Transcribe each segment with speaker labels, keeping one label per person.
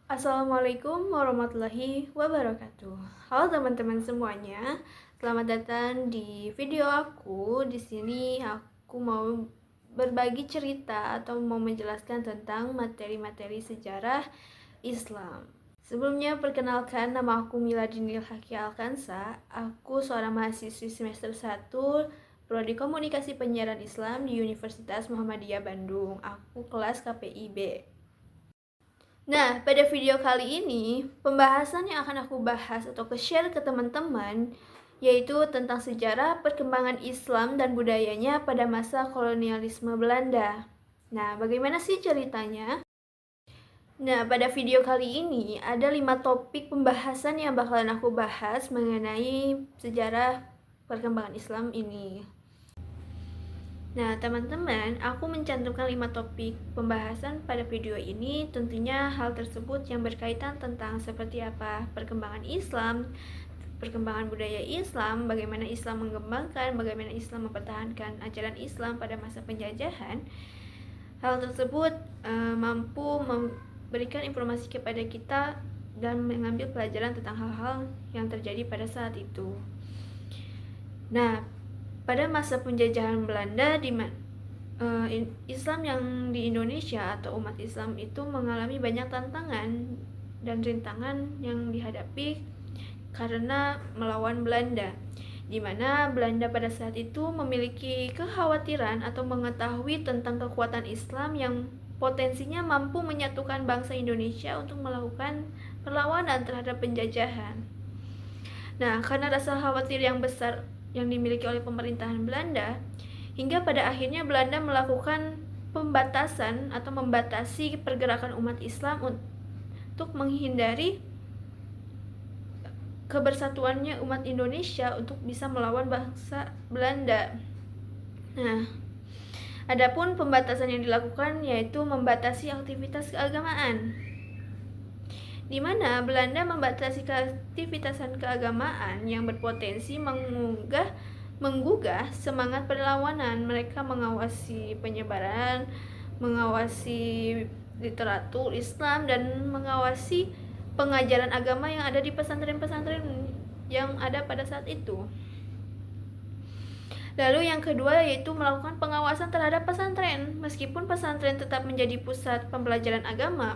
Speaker 1: Assalamualaikum warahmatullahi wabarakatuh. Halo teman-teman semuanya, selamat datang di video aku. Di sini aku mau berbagi cerita atau mau menjelaskan tentang materi-materi sejarah Islam. Sebelumnya perkenalkan, nama aku Miladinil Haki Alkansa. Aku seorang mahasiswi semester 1 Prodi Komunikasi Penyiaran Islam di Universitas Muhammadiyah Bandung. Aku kelas KPIB. Nah, pada video kali ini, pembahasan yang akan aku bahas atau share ke teman-teman yaitu tentang sejarah perkembangan Islam dan budayanya pada masa kolonialisme Belanda. Nah, bagaimana sih ceritanya? Nah, pada video kali ini ada 5 topik pembahasan yang bakalan aku bahas mengenai sejarah perkembangan Islam ini. Nah, teman-teman, aku mencantumkan 5 topik pembahasan pada video ini. Tentunya hal tersebut yang berkaitan tentang seperti apa perkembangan Islam, perkembangan budaya Islam, bagaimana Islam mengembangkan, bagaimana Islam mempertahankan ajaran Islam pada masa penjajahan. Hal tersebut mampu memberikan informasi kepada kita dan mengambil pelajaran tentang hal-hal yang terjadi pada saat itu. Nah, pada masa penjajahan Belanda, Islam yang di Indonesia atau umat Islam itu mengalami banyak tantangan dan rintangan yang dihadapi karena melawan Belanda, di mana Belanda pada saat itu memiliki kekhawatiran atau mengetahui tentang kekuatan Islam yang potensinya mampu menyatukan bangsa Indonesia untuk melakukan perlawanan terhadap penjajahan. Nah, karena rasa khawatir yang besar yang dimiliki oleh pemerintahan Belanda, hingga pada akhirnya Belanda melakukan pembatasan atau membatasi pergerakan umat Islam untuk menghindari kebersatuannya umat Indonesia untuk bisa melawan bangsa Belanda. Nah, adapun pembatasan yang dilakukan yaitu membatasi aktivitas keagamaan, di mana Belanda membatasi aktivitasan keagamaan yang berpotensi menggugah semangat perlawanan. Mereka mengawasi penyebaran, mengawasi literatur Islam, dan mengawasi pengajaran agama yang ada di pesantren-pesantren yang ada pada saat itu. Lalu yang kedua yaitu melakukan pengawasan terhadap pesantren. Meskipun pesantren tetap menjadi pusat pembelajaran agama,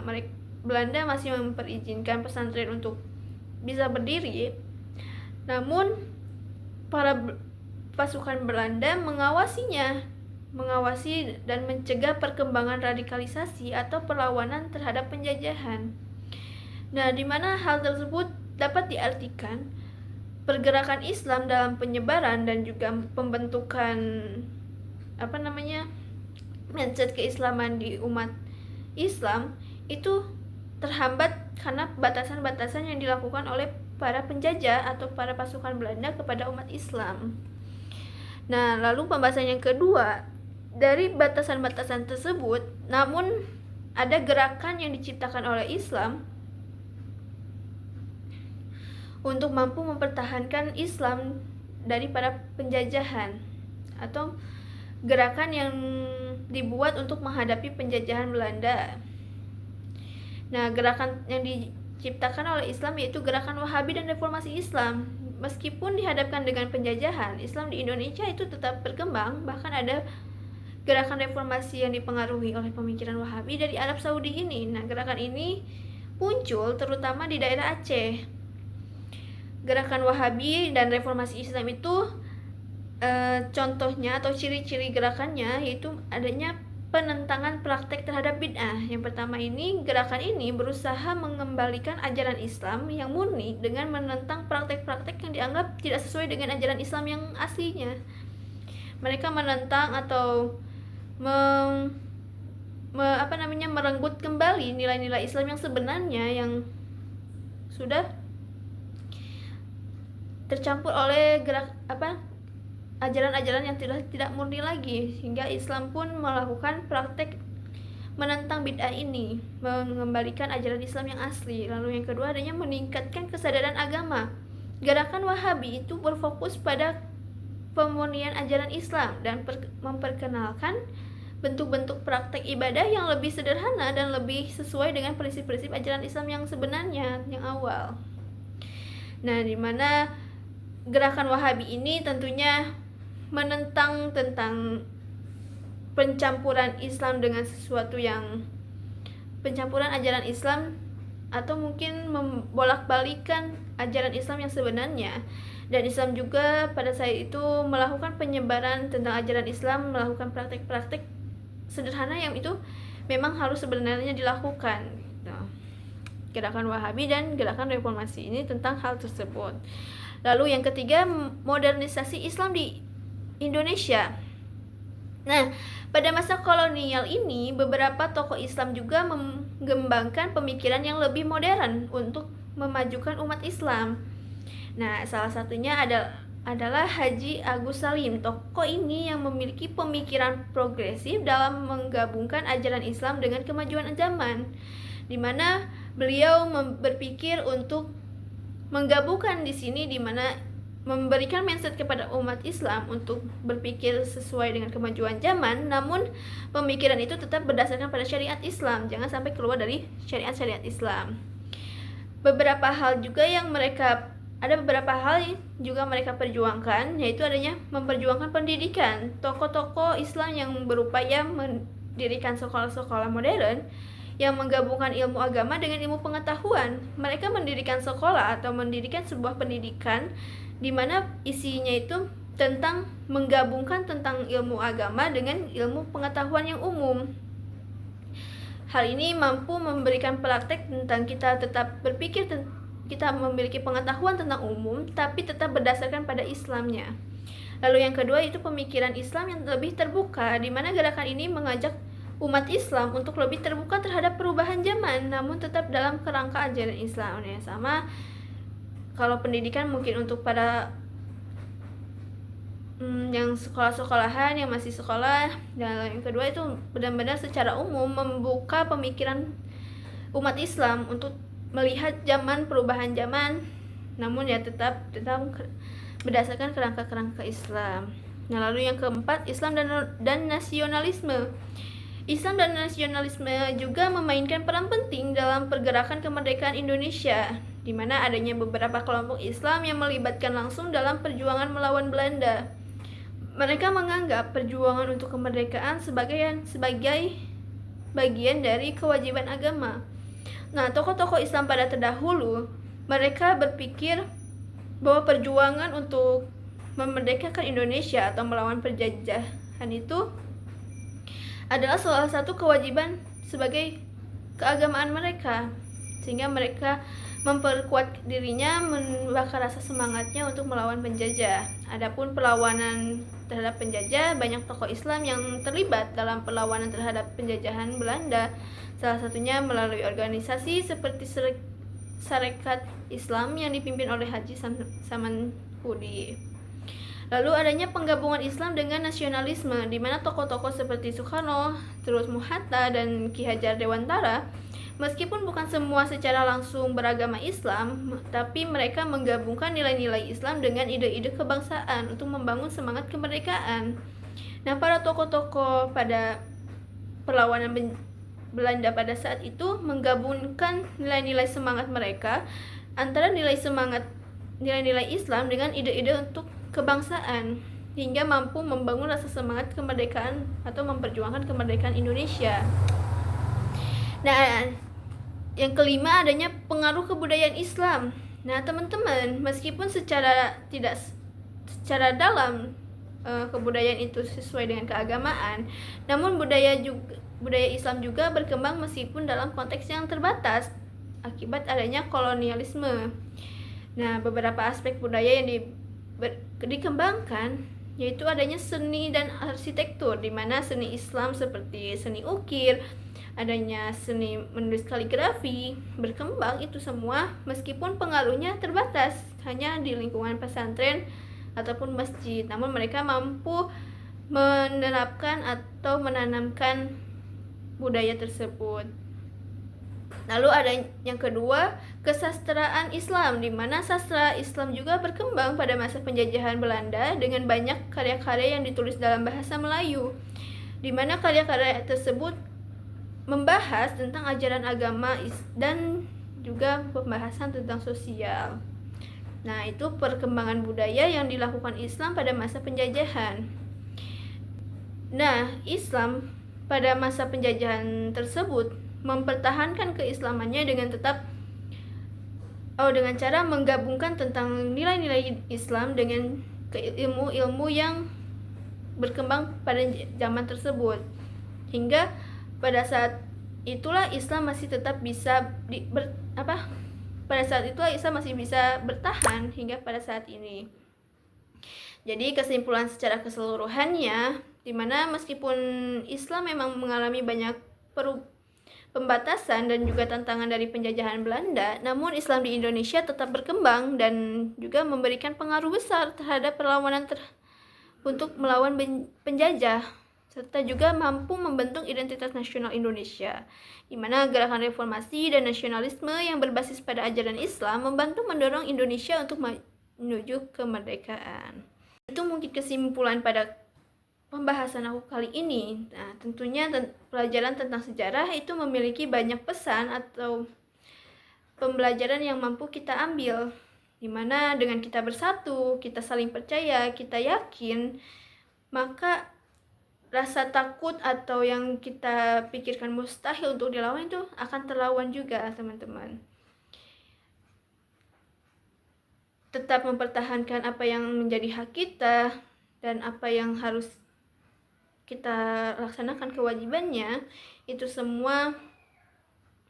Speaker 1: Belanda masih memperizinkan pesantren untuk bisa berdiri. Namun para pasukan Belanda mengawasi dan mencegah perkembangan radikalisasi atau perlawanan terhadap penjajahan. Nah, di mana hal tersebut dapat diartikan pergerakan Islam dalam penyebaran dan juga pembentukan mindset keislaman di umat Islam itu terhambat karena batasan-batasan yang dilakukan oleh para penjajah atau para pasukan Belanda kepada umat Islam. Nah, lalu pembahasan yang kedua, dari batasan-batasan tersebut, namun ada gerakan yang diciptakan oleh Islam untuk mampu mempertahankan Islam dari para penjajahan, atau gerakan yang dibuat untuk menghadapi penjajahan Belanda. Nah, gerakan yang diciptakan oleh Islam yaitu gerakan Wahabi dan reformasi Islam. Meskipun dihadapkan dengan penjajahan, Islam di Indonesia itu tetap berkembang. Bahkan ada gerakan reformasi yang dipengaruhi oleh pemikiran Wahabi dari Arab Saudi ini. Nah, gerakan ini muncul terutama di daerah Aceh. Gerakan Wahabi dan reformasi Islam itu contohnya atau ciri-ciri gerakannya yaitu adanya penentangan praktek terhadap bid'ah. Yang pertama ini, gerakan ini berusaha mengembalikan ajaran Islam yang murni dengan menentang praktek-praktek yang dianggap tidak sesuai dengan ajaran Islam yang aslinya. Mereka menentang atau merenggut kembali nilai-nilai Islam yang sebenarnya yang sudah tercampur oleh ajaran-ajaran yang tidak murni lagi, sehingga Islam pun melakukan praktek menentang bid'ah ini, mengembalikan ajaran Islam yang asli. Lalu yang kedua adanya meningkatkan kesadaran agama. Gerakan Wahabi itu berfokus pada pemurnian ajaran Islam dan memperkenalkan bentuk-bentuk praktek ibadah yang lebih sederhana dan lebih sesuai dengan prinsip-prinsip ajaran Islam yang sebenarnya, yang awal. Nah, dimana gerakan Wahabi ini tentunya menentang tentang pencampuran Islam dengan sesuatu yang pencampuran ajaran Islam, atau mungkin membolak-balikan ajaran Islam yang sebenarnya. Dan Islam juga pada saat itu melakukan penyebaran tentang ajaran Islam, melakukan praktek-praktek sederhana yang itu memang harus sebenarnya dilakukan. Gerakan Wahabi dan gerakan reformasi ini tentang hal tersebut. Lalu yang ketiga, modernisasi Islam di Indonesia. Nah, pada masa kolonial ini, beberapa tokoh Islam juga mengembangkan pemikiran yang lebih modern untuk memajukan umat Islam. Nah, salah satunya adalah Haji Agus Salim. Tokoh ini yang memiliki pemikiran progresif dalam menggabungkan ajaran Islam dengan kemajuan zaman, di mana beliau berpikir untuk menggabungkan di sini, di mana memberikan mindset kepada umat Islam untuk berpikir sesuai dengan kemajuan zaman, namun pemikiran itu tetap berdasarkan pada syariat Islam, jangan sampai keluar dari syariat-syariat Islam. Beberapa hal juga mereka perjuangkan, yaitu adanya memperjuangkan pendidikan. Tokoh-tokoh Islam yang berupaya mendirikan sekolah-sekolah modern yang menggabungkan ilmu agama dengan ilmu pengetahuan. Mereka mendirikan sekolah atau mendirikan sebuah pendidikan di mana isinya itu tentang menggabungkan tentang ilmu agama dengan ilmu pengetahuan yang umum. Hal ini mampu memberikan praktek tentang kita tetap berpikir, kita memiliki pengetahuan tentang umum, tapi tetap berdasarkan pada Islamnya. Lalu yang kedua itu pemikiran Islam yang lebih terbuka, di mana gerakan ini mengajak umat Islam untuk lebih terbuka terhadap perubahan zaman, namun tetap dalam kerangka ajaran Islam. Yang sama, kalau pendidikan mungkin untuk pada yang sekolah-sekolahan, yang masih sekolah. Dan yang kedua itu benar-benar secara umum membuka pemikiran umat Islam untuk melihat perubahan zaman, namun ya tetap berdasarkan kerangka-kerangka Islam. Nah, lalu yang keempat, Islam dan nasionalisme. Islam dan nasionalisme juga memainkan peran penting dalam pergerakan kemerdekaan Indonesia, di mana adanya beberapa kelompok Islam yang melibatkan langsung dalam perjuangan melawan Belanda. Mereka menganggap perjuangan untuk kemerdekaan sebagai bagian dari kewajiban agama. Nah, tokoh-tokoh Islam pada terdahulu, mereka berpikir bahwa perjuangan untuk memerdekakan Indonesia atau melawan penjajahan itu adalah salah satu kewajiban sebagai keagamaan mereka, sehingga mereka memperkuat dirinya, membakar rasa semangatnya untuk melawan penjajah. Adapun perlawanan terhadap penjajah, banyak tokoh Islam yang terlibat dalam perlawanan terhadap penjajahan Belanda, salah satunya melalui organisasi seperti Sarekat Islam yang dipimpin oleh Haji Samanhudi. Lalu adanya penggabungan Islam dengan nasionalisme, di mana tokoh-tokoh seperti Soekarno, terus Hatta, dan Ki Hajar Dewantara, meskipun bukan semua secara langsung beragama Islam, tapi mereka menggabungkan nilai-nilai Islam dengan ide-ide kebangsaan untuk membangun semangat kemerdekaan. Nah, para tokoh-tokoh pada perlawanan Belanda pada saat itu menggabungkan nilai-nilai semangat mereka antara nilai-nilai Islam dengan ide-ide untuk kebangsaan, hingga mampu membangun rasa semangat kemerdekaan atau memperjuangkan kemerdekaan Indonesia. Nah, yang kelima adanya pengaruh kebudayaan Islam. Nah, teman-teman, meskipun tidak secara dalam kebudayaan itu sesuai dengan keagamaan, namun budaya Islam juga berkembang meskipun dalam konteks yang terbatas akibat adanya kolonialisme. Nah, beberapa aspek budaya yang dikembangkan yaitu adanya seni dan arsitektur, di mana seni Islam seperti seni ukir, adanya seni menulis kaligrafi berkembang. Itu semua meskipun pengaruhnya terbatas hanya di lingkungan pesantren ataupun masjid, namun mereka mampu menerapkan atau menanamkan budaya tersebut. Lalu ada yang kedua, kesastraan Islam, di mana sastra Islam juga berkembang pada masa penjajahan Belanda dengan banyak karya-karya yang ditulis dalam bahasa Melayu. di mana karya-karya tersebut membahas tentang ajaran agama dan juga pembahasan tentang sosial. Nah, itu perkembangan budaya yang dilakukan Islam pada masa penjajahan. Nah, Islam pada masa penjajahan tersebut mempertahankan keislamannya dengan dengan cara menggabungkan tentang nilai-nilai Islam dengan ilmu-ilmu yang berkembang pada zaman tersebut, hingga pada saat itulah Islam masih tetap bisa pada saat itulah Islam masih bisa bertahan hingga pada saat ini. Jadi kesimpulan secara keseluruhannya, dimana meskipun Islam memang mengalami banyak pembatasan dan juga tantangan dari penjajahan Belanda, namun Islam di Indonesia tetap berkembang dan juga memberikan pengaruh besar terhadap perlawanan untuk melawan penjajah, serta juga mampu membentuk identitas nasional Indonesia, di mana gerakan reformasi dan nasionalisme yang berbasis pada ajaran Islam membantu mendorong Indonesia untuk menuju kemerdekaan. Itu mungkin kesimpulan pada pembahasan aku kali ini. Nah, tentunya pelajaran tentang sejarah itu memiliki banyak pesan atau pembelajaran yang mampu kita ambil, dimana dengan kita bersatu, kita saling percaya, kita yakin, maka rasa takut atau yang kita pikirkan mustahil untuk dilawan itu akan terlawan juga, teman-teman. Tetap mempertahankan apa yang menjadi hak kita dan apa yang harus kita laksanakan kewajibannya, itu semua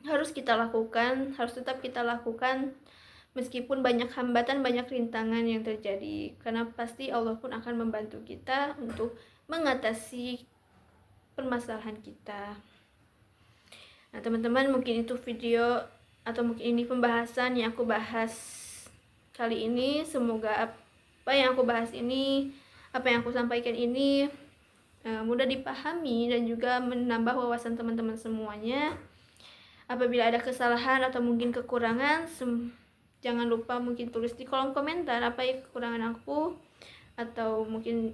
Speaker 1: harus kita lakukan, harus tetap kita lakukan meskipun banyak hambatan, banyak rintangan yang terjadi, karena pasti Allah pun akan membantu kita untuk mengatasi permasalahan kita. Nah, teman-teman, mungkin itu video atau mungkin ini pembahasan yang aku bahas kali ini. Semoga apa yang aku bahas ini, apa yang aku sampaikan ini mudah dipahami dan juga menambah wawasan teman-teman semuanya. Apabila ada kesalahan atau mungkin kekurangan, jangan lupa mungkin tulis di kolom komentar apa ya kekurangan aku, atau mungkin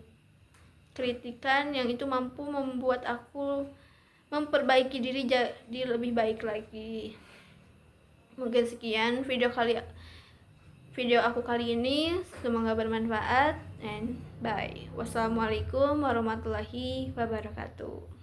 Speaker 1: kritikan yang itu mampu membuat aku memperbaiki diri jadi lebih baik lagi. Mungkin sekian video aku kali ini, semoga bermanfaat and bye. Wassalamualaikum warahmatullahi wabarakatuh.